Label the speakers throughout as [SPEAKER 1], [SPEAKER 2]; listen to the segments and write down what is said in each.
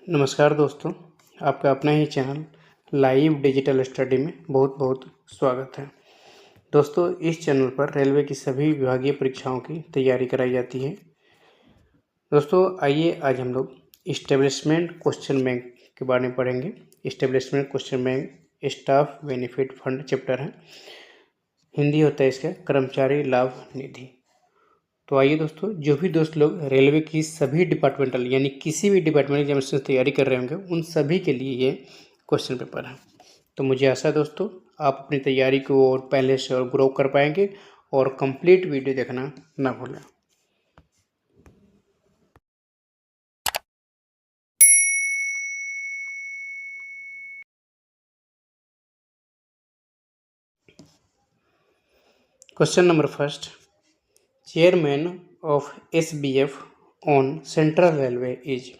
[SPEAKER 1] नमस्कार दोस्तों, आपका अपना ही चैनल लाइव डिजिटल स्टडी में बहुत बहुत स्वागत है। दोस्तों, इस चैनल पर रेलवे की सभी विभागीय परीक्षाओं की तैयारी कराई जाती है। दोस्तों, आइए आज हम लोग इस्टेब्लिशमेंट क्वेश्चन बैंक के बारे में पढ़ेंगे। Establishment question bank staff benefit fund chapter है। हिंदी होता है इसका कर्मचारी लाभ निधि। तो आइए दोस्तों, जो भी दोस्त लोग रेलवे की सभी डिपार्टमेंटल यानी किसी भी डिपार्टमेंट एग्जामिनेशन की तैयारी कर रहे होंगे, उन सभी के लिए ये क्वेश्चन पेपर है। तो मुझे आशा है दोस्तों, आप अपनी तैयारी को और पहले से और ग्रो कर पाएंगे और कंप्लीट वीडियो देखना ना भूलें। Question number first, chairman of SBF on central railway is.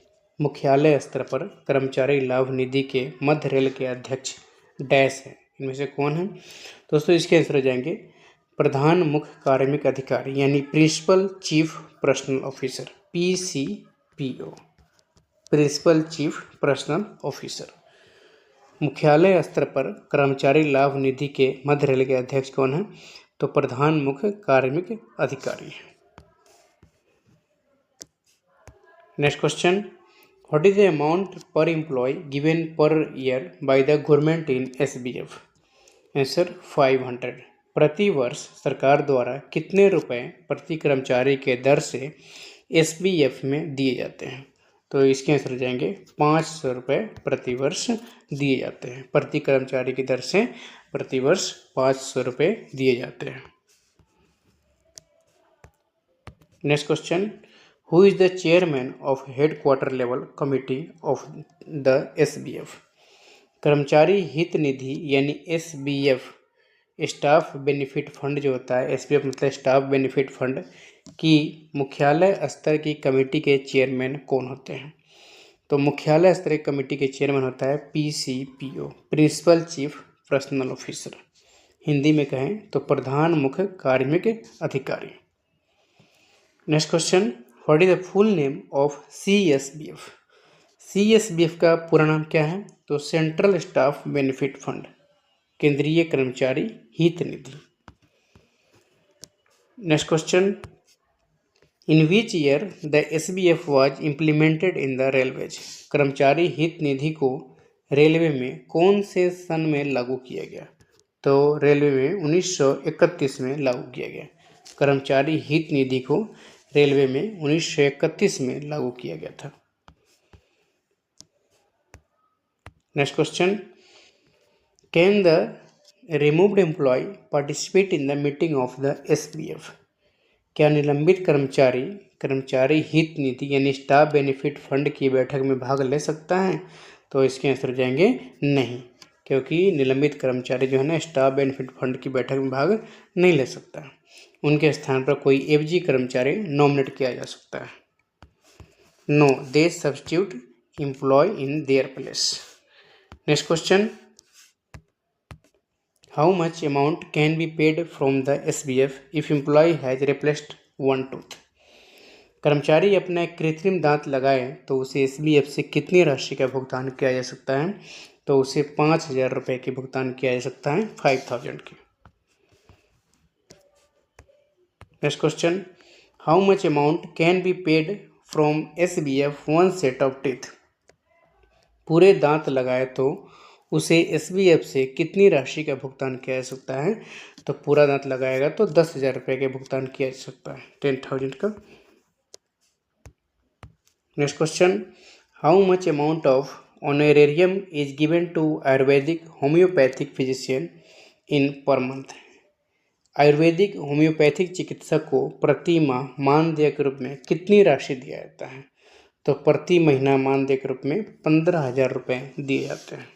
[SPEAKER 1] मुख्यालय स्तर पर कर्मचारी लाभ निधि के मध्य रेल के अध्यक्ष डैश है, इनमें से कौन है? दोस्तों, इसके आंसर हो जाएंगे प्रधान मुख्य कार्मिक अधिकारी यानी principal chief personnel officer, PCPO, principal chief personnel officer. मुख्यालय स्तर पर कर्मचारी लाभ निधि के मध्य रेल के अध्यक्ष कौन है? तो प्रधान मुख्य कार्मिक अधिकारी। Next question, what is the amount per employ given per year by the government in SBF? Answer 500। प्रति वर्ष सरकार द्वारा कितने रुपए प्रति कर्मचारी के दर से SBF में दिए जाते हैं? तो इसके आंसर हो जाएंगे 500 रुपये प्रति वर्ष दिए जाते हैं। प्रति कर्मचारी की दर से प्रति वर्ष 500 रुपये दिए जाते हैं। Next question, who is the chairman of headquarter level committee of the SBF? कर्मचारी हित निधि यानी SBF स्टाफ बेनिफिट फंड जो होता है, SBF मतलब स्टाफ बेनिफिट फंड की मुख्यालय स्तर की कमेटी के चेयरमैन कौन होते हैं? तो मुख्यालय स्तर की कमेटी के चेयरमैन होता है PCPO, principal chief personnel officer. Hindi में कहें तो प्रधान मुख्य कार्मिक अधिकारी। Next question, what is the full name of CSBF? CSBF का पूरा नाम क्या है? तो सेंट्रल स्टाफ बेनिफिट फंड, केंद्रीय कर्मचारी हित निधि। Next question, in which year the SBF was implemented in the railways? कर्मचारी हित निधि को रेलवे में कौन से सन में लागू किया गया? तो रेलवे में 1931 में लागू किया गया। कर्मचारी हित निधि को रेलवे में 1931 में लागू किया गया था। Next question, can the removed employee participate in the meeting of the SBF? क्या निलंबित कर्मचारी हित निधि यानी स्टाफ बेनिफिट फंड की बैठक में भाग ले सकता है? तो इसके आंसर हो जाएंगे नहीं, क्योंकि निलंबित कर्मचारी जो है ना, स्टाफ बेनिफिट फंड की बैठक में भाग नहीं ले सकता। उनके स्थान पर कोई FG कर्मचारी नॉमिनेट किया जा सकता है। No, they substitute employee in their place. Next question, how much amount can be paid from the SBF if employee has replaced one tooth? कर्मचारी अपना कृत्रिम दांत लगाए तो उसे SBF से कितनी राशि का भुगतान किया जा सकता है? तो उसे 5,000 रुपये की भुगतान किया जा सकता है, 5,000 की। Next question, how much amount can be paid from SBF one set of teeth? पूरे दांत लगाए तो उसे SBF से कितनी राशि का भुगतान किया जा सकता है? तो पूरा दांत लगाएगा तो 10,000 रुपये के भुगतान किया जा सकता है, 10,000 का। Next question, how much amount of honorarium is given to Ayurvedic homeopathic physician in per month? Ayurvedic homeopathic चिकित्सक को प्रति माह मानदेय के रूप में कितनी राशि दिया जाता है? तो प्रति महीना मानदेय के रूप में 15,000 रुपये दिए जाते हैं।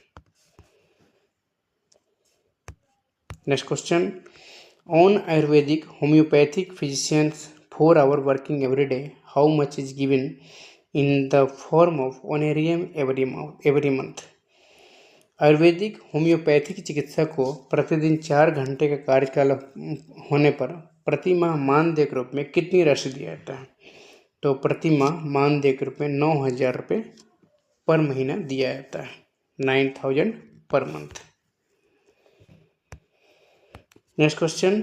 [SPEAKER 1] Next question, on Ayurvedic homeopathic physicians 4 hour working every day, how much is given in the form of honorarium every month? Ayurvedic homeopathic चिकित्सक को प्रतिदिन 4 घंटे का कार्यकाल होने पर प्रति माह मानदेय के रूप में कितनी राशि दिया जाता है? तो प्रति माह मानदेय के रूप में 9,000 रुपये पर महीना दिया जाता है, 9,000 per month. Next question,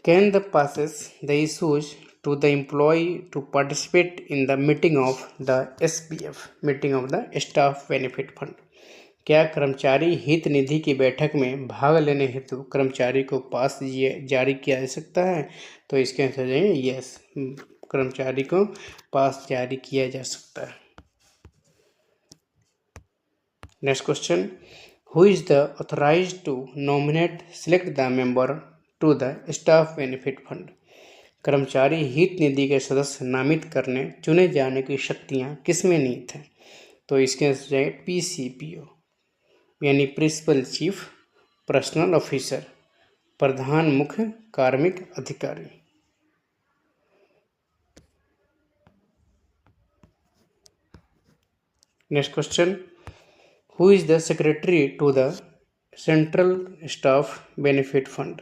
[SPEAKER 1] can the passes the issues to the employee to participate in the meeting of the SBF, meeting of the staff benefit fund। क्या कर्मचारी हित निधि की बैठक में भाग लेने हेतु कर्मचारी को पास जारी किया जा सकता है? तो इसके आंसर जाएंगे यस, कर्मचारी को पास जारी किया जा सकता है। Next question, who is the authorised to nominate select the member to the staff benefit fund? कर्मचारी हित निधि के सदस्य नामित करने चुने जाने की शक्तियां किसमें निहित हैं? तो इसके आंसर जाएंगे PCPO, यानी प्रिंसिपल चीफ पर्सनल ऑफिसर, प्रधान मुख्य कार्मिक अधिकारी। Next question, who is the secretary to the central staff benefit fund?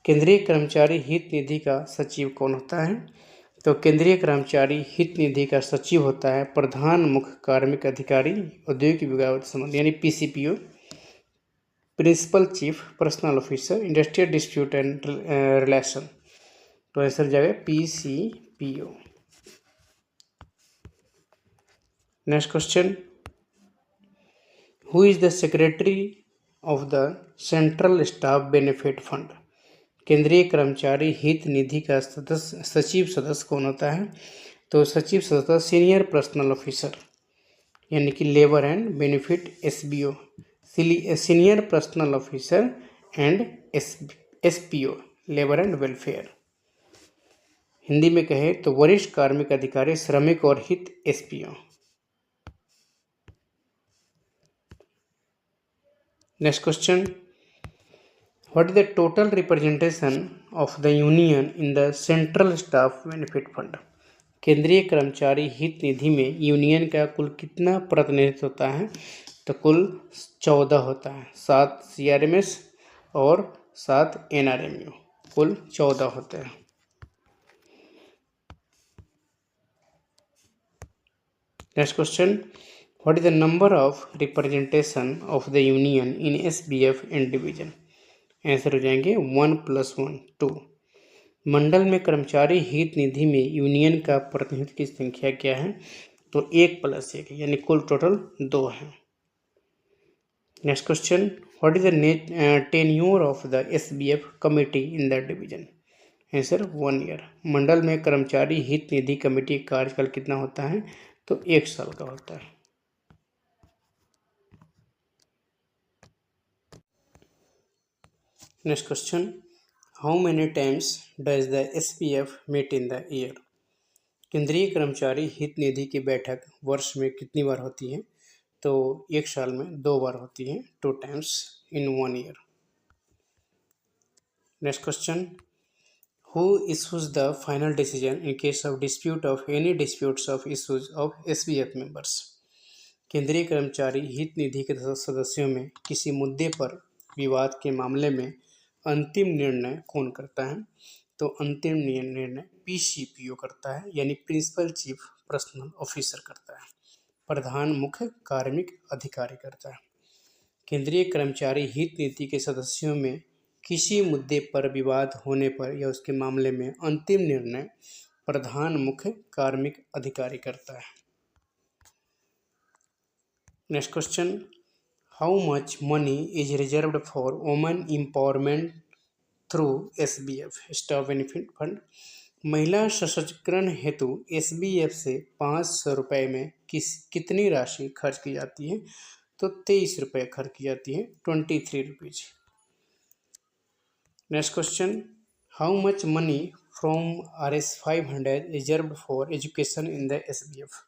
[SPEAKER 1] केंद्रीय कर्मचारी हित निधि का सचिव कौन होता है? तो केंद्रीय कर्मचारी हित निधि का सचिव होता है प्रधान मुख्य कार्मिक अधिकारी, औद्योगिक विभाग संबंध, यानी PCPO, principal chief personnel officer, industrial dispute and relation. तो आंसर जाएगा PCPO। Next question, who is the secretary of the central staff benefit fund? केंद्रीय कर्मचारी हित निधि का सचिव सदस्य कौन होता है? तो सचिव सदस्य सीनियर पर्सनल ऑफिसर, यानी कि labour and benefit SBO, senior personal officer and SPO, labour and welfare. Hindi में कहे तो वरिष्ठ कार्मिक अधिकारी, श्रमिक और हित SPO। Next question, what is the total representation of the union in the central staff benefit fund? केंद्रीय कर्मचारी हित निधि में यूनियन का कुल कितना प्रतिनिधित्व होता है? तो कुल 14 होता है, 7 CRMS और 7 NRMU, कुल 14 होते हैं। Next question, what is the number of representation of the union in SBF and division? Answer हो जाएंगे 1 + 1 2। मंडल में कर्मचारी हित निधि में यूनियन का प्रतिनिधित्व की संख्या क्या है? तो 1 + 1, यानी कुल टोटल 2 है। Next question, what is the tenure of the SBF committee in the division? Answer 1 year. मंडल में कर्मचारी हित निधि कमेटी का कार्यकाल कितना होता है? तो 1 साल का होता है। Next question, how many times does the SBF meet in the year? केंद्रीय कर्मचारी हित निधि की बैठक वर्ष में कितनी बार होती है? तो 1 साल में 2 बार होती है, 2 times in 1 year. Next question, who issues the final decision in case of dispute of any disputes of issues of SBF members? केंद्रीय कर्मचारी हित निधि के सदस्यों में किसी मुद्दे पर विवाद के मामले में अंतिम निर्णय कौन करता है? तो अंतिम निर्णय PCPO करता है, यानी प्रिंसिपल चीफ पर्सनल ऑफिसर करता है, प्रधान मुख्य कार्मिक अधिकारी करता है। केंद्रीय कर्मचारी हित नीति के सदस्यों में किसी मुद्दे पर विवाद होने पर या उसके मामले में अंतिम निर्णय प्रधान मुख्य कार्मिक अधिकारी करता है। Next question, how much money is reserved for women empowerment through SBF staff benefit fund? महिला सशक्तिकरण हेतु SBF से 500 रुपये में कितनी राशि खर्च की जाती है? तो 23 रुपये खर्च की जाती है, 23 rupees. Next question, how much money from RS 500 reserved for education in the SBF?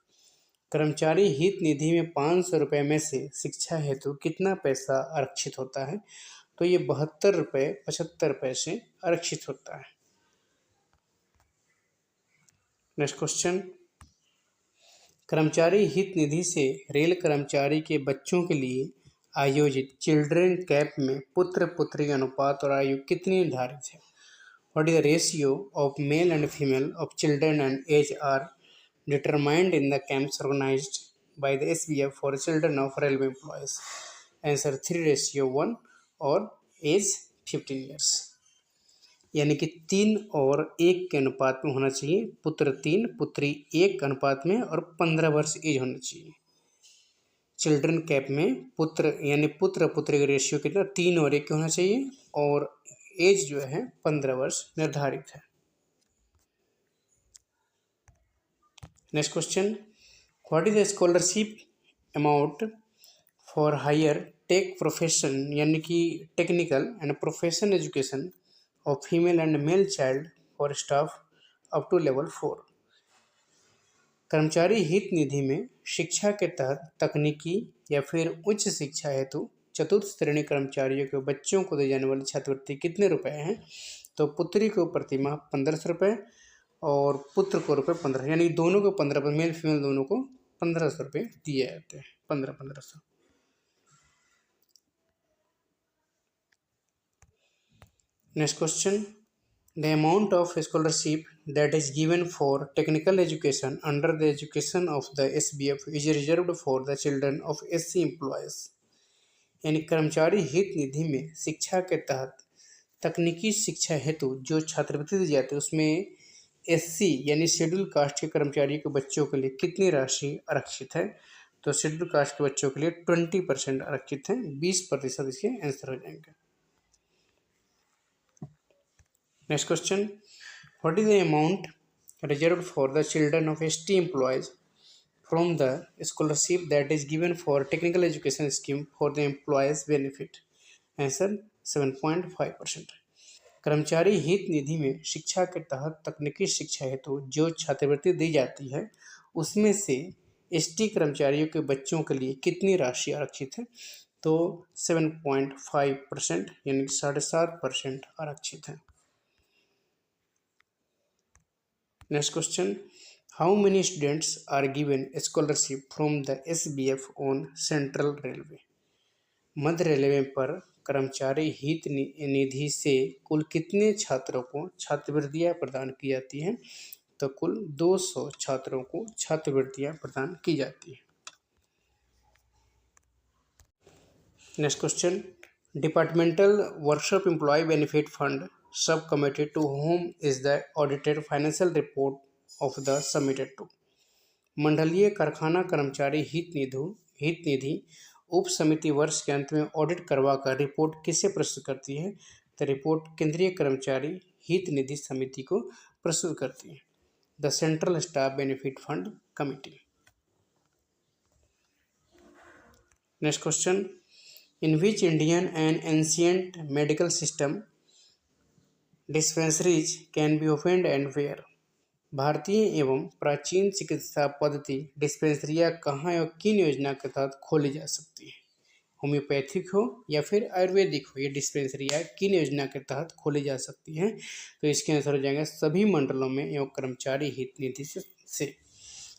[SPEAKER 1] कर्मचारी हित निधि में 500 रुपये में से शिक्षा हेतु कितना पैसा आरक्षित होता है? तो ये 72 रुपये 75 पैसे आरक्षित होता है। नेक्स्ट क्वेश्चन, कर्मचारी हित निधि से रेल कर्मचारी के बच्चों के लिए आयोजित चिल्ड्रेन कैंप में पुत्र पुत्री अनुपात और आयु कितनी निर्धारित है? What is the ratio of male and female of children and age are determined in the camps organized by the SBF for children of railway employees? Answer 3:1 और एज 15 ईयर्स, यानी कि 3 और 1 के अनुपात में होना चाहिए। पुत्र 3 पुत्री 1 अनुपात में और 15 वर्ष एज होना चाहिए। चिल्ड्रन कैप में पुत्र यानी पुत्र पुत्री का रेशियो कितना 3 और 1 होना चाहिए और एज जो है 15 वर्ष निर्धारित है। Next question, what is the scholarship amount for higher tech profession यानी कि technical and profession education of female and male child for staff up to level 4? कर्मचारी हित निधि में शिक्षा के तहत तकनीकी या फिर उच्च शिक्षा हेतु चतुर्थ श्रेणी कर्मचारियों के बच्चों को दी जाने वाली छात्रवृत्ति कितने रुपए हैं? तो पुत्री को प्रतिमाह 1500 रुपये और पुत्र को रुपये 15, यानी दोनों को 15, मेल फीमेल दोनों को 1500 रुपये दिए जाते हैं, 1500। Next question, the amount of scholarship that is given for technical education under the education of the SBF is reserved for the children of SC employees। यानी कर्मचारी हित निधि में शिक्षा के तहत तकनीकी शिक्षा हेतु जो छात्रवृत्ति दी जाती है उसमें SC यानी शेड्यूल कास्ट के कर्मचारियों के बच्चों के लिए कितनी राशि आरक्षित है? तो शेड्यूल कास्ट के बच्चों के लिए 20% आरक्षित है, 20% इसके आंसर हो जाएंगे। Next question, what is the amount reserved for the children of ST employees from the scholarship that is given for technical education scheme for the employees benefit? Answer 7.5%। कर्मचारी हित निधि में शिक्षा के तहत तकनीकी शिक्षा हेतु जो छात्रवृत्ति दी जाती है उसमें से ST कर्मचारियों के बच्चों के लिए कितनी राशि आरक्षित है? तो 7.5% यानी कि 7.5% आरक्षित है। Next question, how many students are given scholarship from the SBF on central railway? मध्य रेलवे पर कर्मचारी हित निधि से कुल कितने छात्रों को छात्रवृत्तियां प्रदान की जाती हैं? तो कुल 200 छात्रों को छात्रवृत्तियां प्रदान की जाती हैं। Next question, departmental workshop employ benefit fund sub committee to whom is the audited financial report of the submitted to? मंडलीय कारखाना कर्मचारी हित निधि उप समिति वर्ष के अंत में ऑडिट करवाकर रिपोर्ट किसे प्रस्तुत करती है? तो रिपोर्ट केंद्रीय कर्मचारी हित निधि समिति को प्रस्तुत करती है, the central staff benefit fund committee. Next question, in which Indian and ancient medical system dispensaries can be opened and where? भारतीय एवं प्राचीन चिकित्सा पद्धति डिस्पेंसरियाँ कहाँ और किन योजना के तहत खोली जा सकती है? होम्योपैथिक हो या फिर आयुर्वेदिक हो, ये डिस्पेंसरियाँ किन योजना के तहत खोली जा सकती हैं? तो इसके आंसर हो जाएंगे सभी मंडलों में एवं कर्मचारी हित निधि से,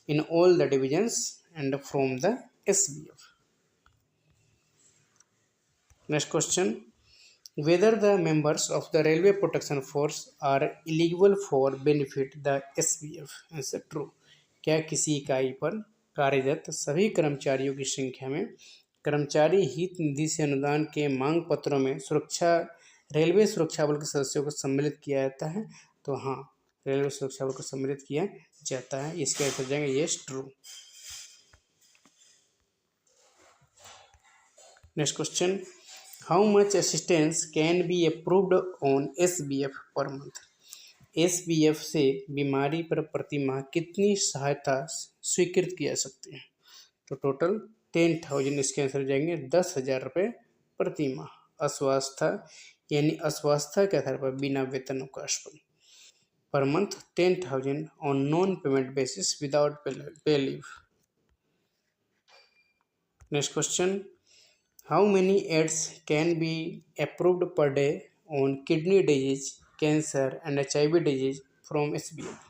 [SPEAKER 1] in all the divisions and from the SBF। Next question, whether the members of the railway protection force are eligible for benefit the SBF? Answer true. क्या किसी इकाई पर कार्यरत सभी कर्मचारियों की संख्या में कर्मचारी हित निधि से अनुदान के मांग पत्रों में रेलवे सुरक्षा बल के सदस्यों को सम्मिलित किया जाता है? तो हाँ, रेलवे सुरक्षा बल को सम्मिलित किया जाता है। इसके आंसर जाएंगे yes, true. Next question, how much assistance can be approved on SBF per month? SBF से बीमारी पर प्रतिमाह कितनी सहायता स्वीकृत की जा सकती है? तो टोटल 10,000, इसके आंसर जाएंगे 10,000 रुपये प्रतिमाह। अस्वस्थता यानी अस्वस्थता के आधार पर बिना वेतन अवकाश per month 10,000 on non payment basis without pay leave. Next question, how many ads can be approved per day on kidney disease, cancer and HIV disease from SBF?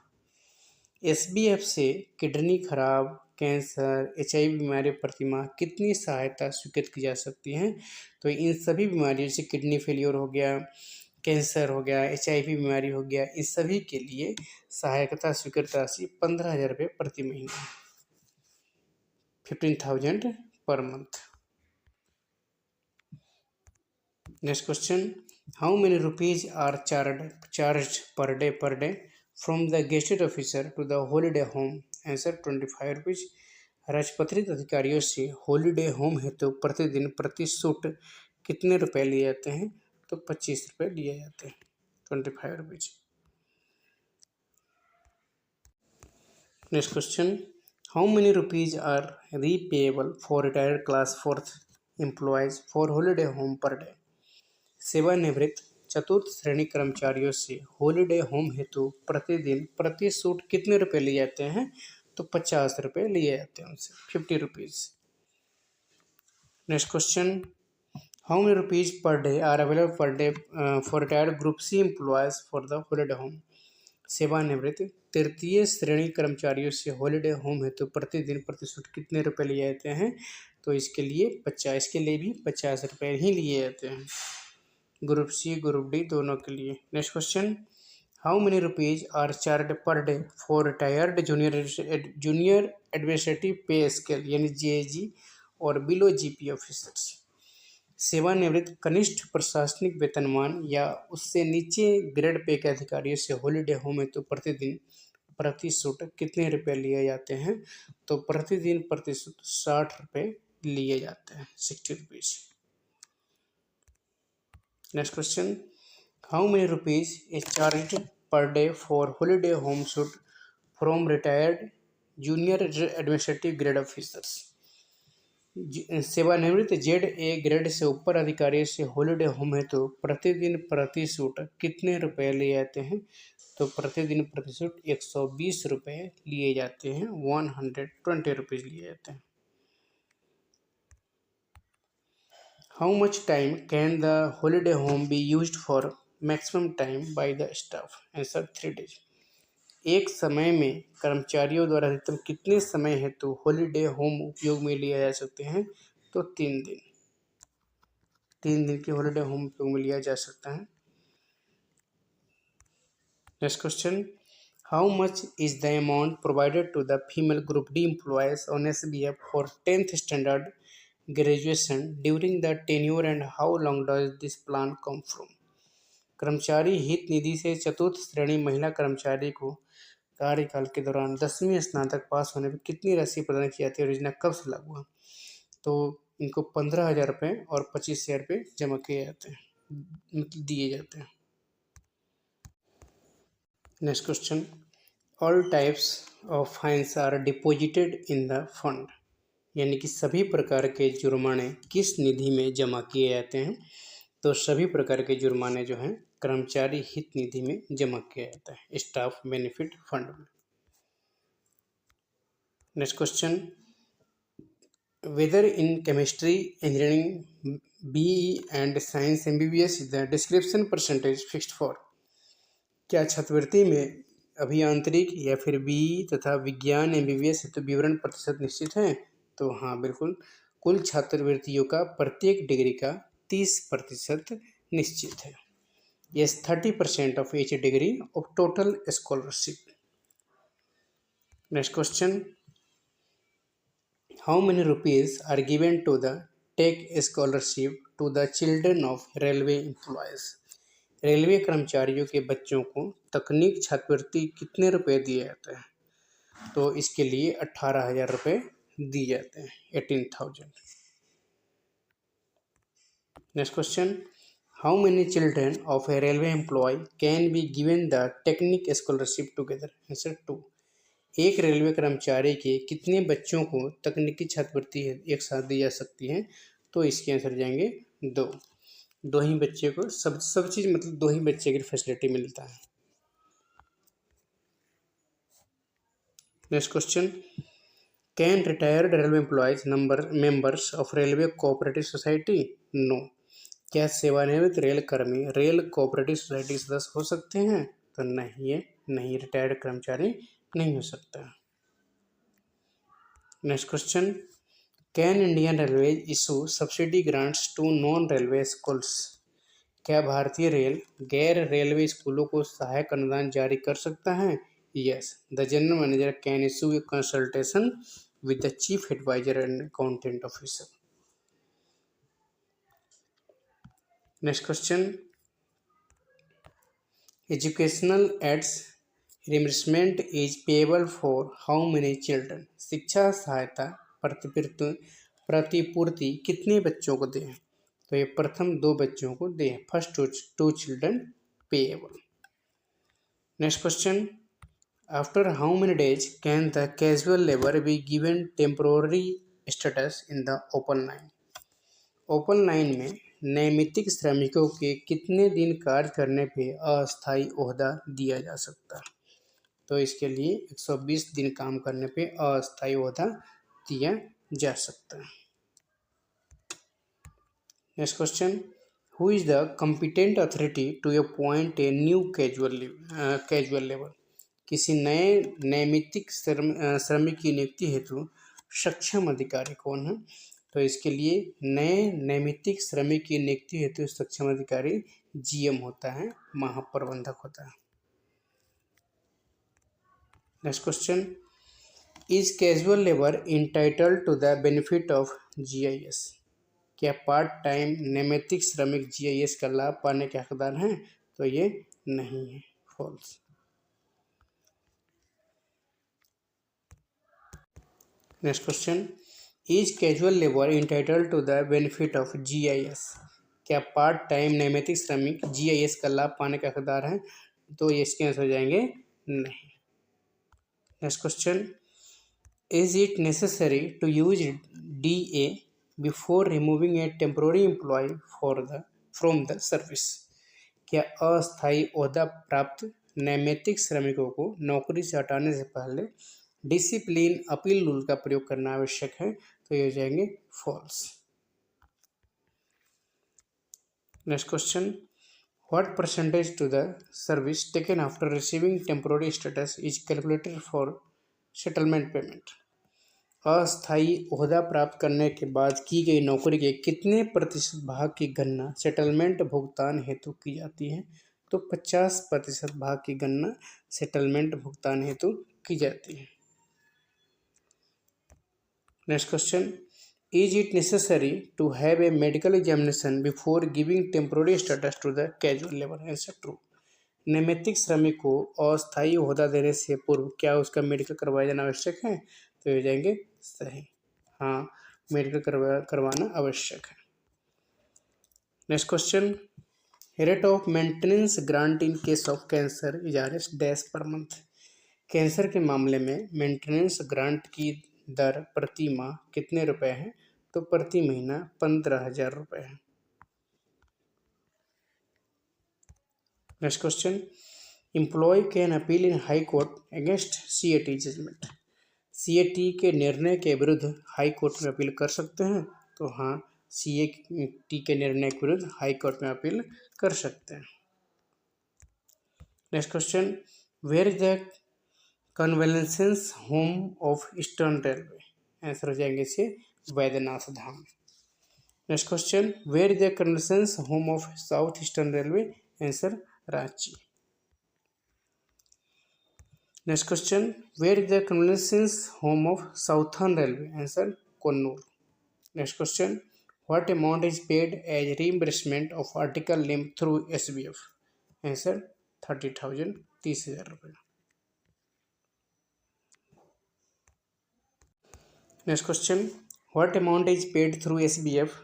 [SPEAKER 1] SBF से किडनी खराब, कैंसर, HIV बीमारी प्रतिमाह कितनी सहायता स्वीकृत की जा सकती है? तो इन सभी बीमारियों से किडनी फेलियर हो गया, कैंसर हो गया, HIV बीमारी हो गया, इन सभी के लिए सहायता स्वीकृत राशि 15,000 रुपये प्रति महीना। 15,000 per month. Next question, how many rupees are charged per day from the gazetted officer to the holiday home? Answer 25 rupees. राजपत्रित अधिकारियों से हॉलीडे होम हेतु प्रतिदिन प्रति सूट कितने रुपए लिए जाते हैं? तो 25 रुपए लिए जाते हैं, 25 rupees. Next question, how many rupees are repayable for retired class 4th employees for holiday home per day? सेवानिवृत्त चतुर्थ श्रेणी कर्मचारियों से हॉलीडे होम हेतु प्रतिदिन प्रति सूट कितने रुपए लिए जाते हैं? तो 50 रुपए लिए जाते हैं उनसे, 50 rupees. Next question, how many rupees per day are available per day for retired group C employees for the holiday home? सेवानिवृत्त तृतीय श्रेणी कर्मचारियों से हॉलीडे होम हेतु प्रतिदिन प्रति सूट कितने रुपए लिए जाते हैं? तो इसके लिए भी 50 रुपए ही लिए जाते हैं, ग्रुप सी ग्रुप डी दोनों के लिए. Next question, how many rupees are charge per day for retired junior administrative pay scale यानी जेएजी और बिलो जीपी ऑफिसर्स? सेवानिवृत्त कनिष्ठ प्रशासनिक वेतनमान या उससे नीचे ग्रेड पे के अधिकारियों से हॉलीडे होम हेतु प्रतिदिन प्रति सूट कितने रुपए लिए जाते हैं? तो प्रतिदिन प्रति सूट 60 रुपए लिए जाते हैं, 60 rupees. Next question, how many rupees is charged per day for holiday home shoot from retired junior administrative grade officers? सेवानिवृत्त जेड ए ग्रेड से ऊपर अधिकारी से हॉलीडे होम हेतु प्रतिदिन प्रति सूट कितने रुपए लिए जाते हैं? तो प्रतिदिन प्रति सूट 120 रुपए लिए जाते हैं, 120 रुपीज लिए जाते हैं. How much time can the holiday home be used for maximum time by the staff? Answer 3 days. एक समय में कर्मचारियों द्वारा अधिकतम कितने समय हेतु हॉलीडे होम उपयोग में लिया जा सकते हैं? तो 3 दिन. 3 दिन के हॉलीडे होम उपयोग में लिया जा सकता है. Next question, how much is the amount provided to the female group D employees on SBF for 10th standard graduation during the tenure and how long does this plan come from? कर्मचारी हित निधि से चतुर्थ श्रेणी महिला कर्मचारी को कार्यकाल के दौरान 10वीं स्नातक पास होने पर कितनी राशि प्रदान की जाती है और योजना कब से लागू है? तो इनको 15,000 रुपये और 25,000 रुपये जमा किए जाते हैं, मतलब दिए जाते हैं. Next question, all types of fines are deposited in the fund यानी कि सभी प्रकार के जुर्माने किस निधि में जमा किए जाते हैं? तो सभी प्रकार के जुर्माने जो हैं कर्मचारी हित निधि में जमा किया जाता है, स्टाफ बेनिफिट फंड में. Next question, whether in chemistry engineering BE and science MBBS the description percentage fixed for? क्या छात्रवृत्ति में अभियांत्रिक या फिर बीई तथा विज्ञान एमबीबीएस हेतु विवरण प्रतिशत निश्चित है? तो हाँ बिल्कुल, कुल छात्रवृत्तियों का प्रत्येक डिग्री का 30% निश्चित है. Yes, 30% of each degree of total scholarship. Next question, how many rupees are given to the tech scholarship to the children of railway employees? Railway कर्मचारियों के बच्चों को तकनीक छात्रवृत्ति कितने रुपए दिए जाते हैं? तो इसके लिए 18,000 रुपये दिए जाते हैं, 18,000. Next question, how many children of a railway employee can be given the technique scholarship together? Answer 2. एक रेलवे कर्मचारी के कितने बच्चों को तकनीकी छात्रवृत्ति एक साथ दी जा सकती है? तो इसके आंसर जाएंगे 2. 2 ही बच्चे को सब चीज़, मतलब 2 ही बच्चे की फैसिलिटी मिलता है. Next question, can retired railway employees members of railway cooperative society? No. क्या सेवानिवृत्त रेल कर्मी रेल कोऑपरेटिव सोसाइटी के सदस्य हो सकते हैं? तो नहीं, रिटायर्ड कर्मचारी नहीं हो सकता. Next question, can Indian railway issue subsidy grants to non railway schools? क्या भारतीय रेल गैर रेलवे स्कूलों को सहायक अनुदान जारी कर सकता है? Yes, the general manager can issue A consultation with the chief advisor and accountant officer. Next question. Educational aids reimbursement is payable for how many children? शिक्षा सहायता प्रतिपूर्ति कितने बच्चों को दें? तो ये प्रथम 2 बच्चों को दें. First 2 children payable. Next question. After how many days can the casual labor be given temporary status in the open line? Open line में नैमित्तिक श्रमिकों के कितने दिन कार्य करने पे अस्थायी ओहदा दिया जा सकता है? तो इसके लिए 120 दिन काम करने पे अस्थायी ओहदा दिया जा सकता है. Next question. Who is the competent authority to appoint a new casual labour? किसी नए नैमित्तिक श्रमिक की नियुक्ति हेतु सक्षम अधिकारी कौन है? तो इसके लिए नए नैमित्तिक श्रमिक की नियुक्ति हेतु सक्षम अधिकारी जीएम होता है, महाप्रबंधक होता है. Next question. Is casual labour entitled to the benefit of GIS? क्या पार्ट टाइम नैमित्तिक श्रमिक जीआईएस का लाभ पाने के हकदार हैं? तो ये नहीं है, false. Next question. Is casual labour entitled to the benefit of GIS? क्या पार्ट टाइम नैमित्तिक श्रमिक जीआईएस का लाभ पाने के हकदार हैं? तो ये इसके आंसर हो जाएंगे नहीं. Next question. Is it necessary to use DA before removing a temporary employee from the service? क्या अस्थायी ओहदा प्राप्त नैमित्तिक श्रमिकों को नौकरी से हटाने से पहले डिसिप्लिन अपील रूल का प्रयोग करना आवश्यक है? तो ये हो जाएंगे false. Next question. What percentage to the service taken after receiving temporary status is calculated for settlement payment? अस्थायी ओहदा प्राप्त करने के बाद की गई नौकरी के कितने प्रतिशत भाग की गणना सेटलमेंट भुगतान हेतु की जाती है? तो 50% भाग की गणना सेटलमेंट भुगतान हेतु की जाती है. Next question. Is it necessary to have a medical examination before giving temporary status to the casual labour? Answer true. नैमित्तिक श्रमिक को अस्थायी ओहदा देने से पूर्व क्या उसका मेडिकल करवाया जाना आवश्यक है? तो ये जाएंगे सही. हाँ, मेडिकल करवाना आवश्यक है. Next question. Rate of maintenance grant in case of cancer is R dash per month? Cancer के मामले में मेंटेनेंस ग्रांट की दर प्रति माह कितने रुपए है? तो प्रति महीना 15,000 रुपये है. Next question. Employee can appeal in high court against CAT judgment? CAT के निर्णय के विरुद्ध हाई कोर्ट में अपील कर सकते हैं? तो हाँ, सीएटी के निर्णय के विरुद्ध हाई कोर्ट में अपील कर सकते हैं. Next question. Where is the convalescence home of eastern railway? Answer हो जाएंगे इसे Baidyanath Dham. Next question. Where is the convalescence home of south eastern railway? Answer Ranchi. Next question. Where is the convalescence home of southern railway? Answer Kannur. Next question. What amount is paid as reimbursement of article link through SBF? Answer 30,000 30,000 रुपये. Next question. What amount is paid through SBF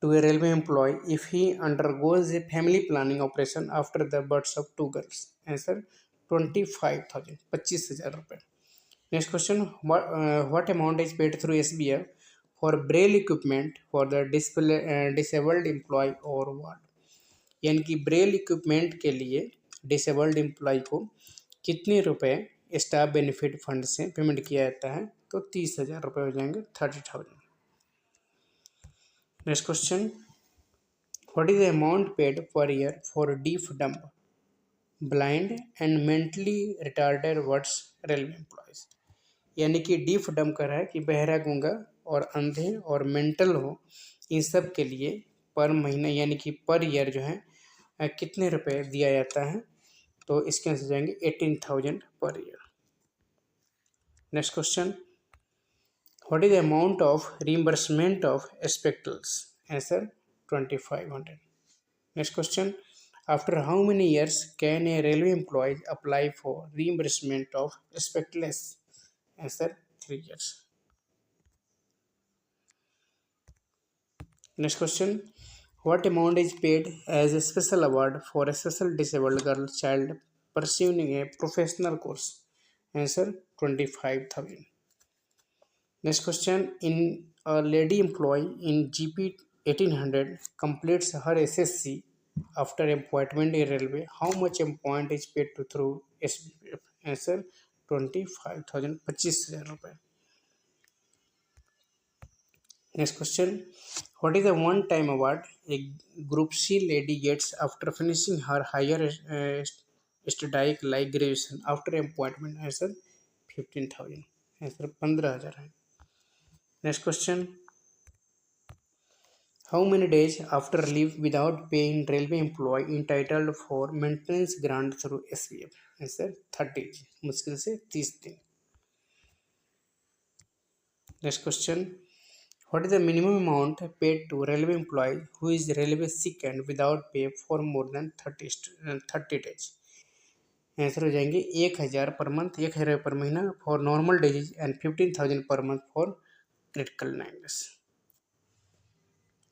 [SPEAKER 1] to a railway employee if he undergoes a family planning operation after the birth of 2 girls? Answer 25,000 25,000 रुपये. Next question. What amount is paid through SBF for braille equipment for the disabled employee or ward? यानी कि Braille equipment के लिए disabled employ को कितने रुपए staff benefit fund से payment किया जाता है? तो 30,000 रुपये हो जाएंगे, 30,000. Next question. What is the amount paid per year for deaf dumb blind and mentally retarded words railway employees? यानी कि डीफ डम्ब कर रहा है कि बहरा गूंगा और अंधे और मेंटल हो, इन सब के लिए पर महीना यानी कि पर ईयर जो है कितने रुपए दिया जाता है? तो इसके आंसर जाएंगे 18,000 per year. Next question. What is the amount of reimbursement of spectacles? Answer 2500. Next question. After how many years can a railway employee apply for reimbursement of spectacles? Answer 3 years. Next question. What amount is paid as a special award for a special disabled girl child pursuing a professional course? Answer 25,000. Next question. In a lady employee in GP 1800 completes her SSC after appointment in railway, how much point is paid to through SBF? Answer 25,000 25,000 रुपये. Next question. What is the one time award a group C lady gets after finishing her higher study like graduation after appointment? Answer 15,000. Answer 15,000 है. Next question. How many days after leave without pay in railway employee entitled for maintenance grant through SBF? Answer 30. मुश्किल से 30 दिन. Next question. What is the minimum amount paid to railway employee who is railway sick and without pay for more than 30 days? Answer हो जाएंगे 1,000 per month, 1,000 पर महीना for normal days and 15,000 per month for critical illness.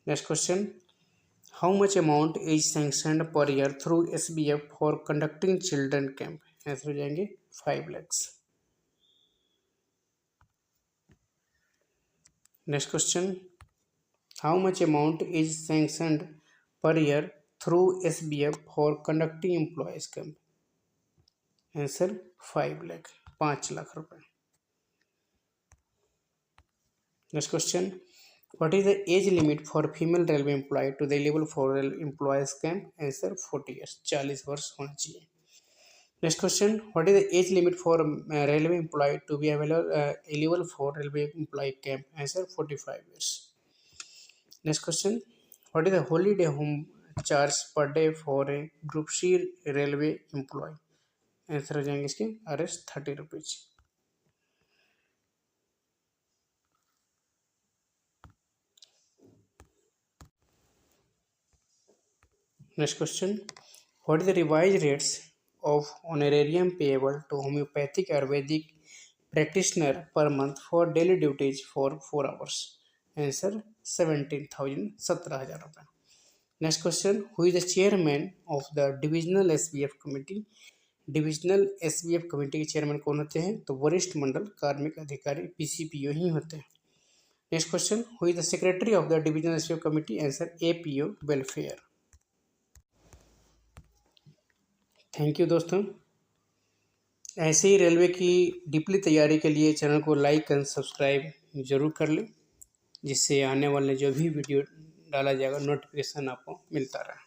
[SPEAKER 1] Next question. How much amount is sanctioned per year through SBF for conducting children camp? Answer हो जाएंगे 5 lakhs. Next question. How much amount is sanctioned per year through SBF for conducting employees camp? Answer 5 lakh, 5 lakh रुपए. Next question. What is the age limit for female railway employee to the eligible for employees camp? Answer 40 years, 40 वर्ष होना चाहिए. Next question. What is the age limit for railway employee to be eligible for railway employee camp? Answer 45 years. Next question. What is the holiday home charge per day for a group C railway employee? Answer हो जाएंगे इसके Rs 30 rupees. Next question. What is the revised rates of honorarium payable to homeopathic Ayurvedic practitioner per month for daily duties for 4 hours? Answer 17,000, 17,000 रुपये. Next question. Who is the chairman of the divisional SBF committee? Divisional SBF committee के chairman कौन होते हैं? तो वरिष्ठ मंडल कार्मिक अधिकारी PCPO ही होते हैं. Next question. Who is the secretary of the divisional SBF committee? Answer APO welfare. Thank you दोस्तों. ऐसे ही रेलवे की डीपली तैयारी के लिए चैनल को लाइक एंड सब्सक्राइब जरूर कर लें, जिससे आने वाले जो भी वीडियो डाला जाएगा नोटिफिकेशन आपको मिलता रहे.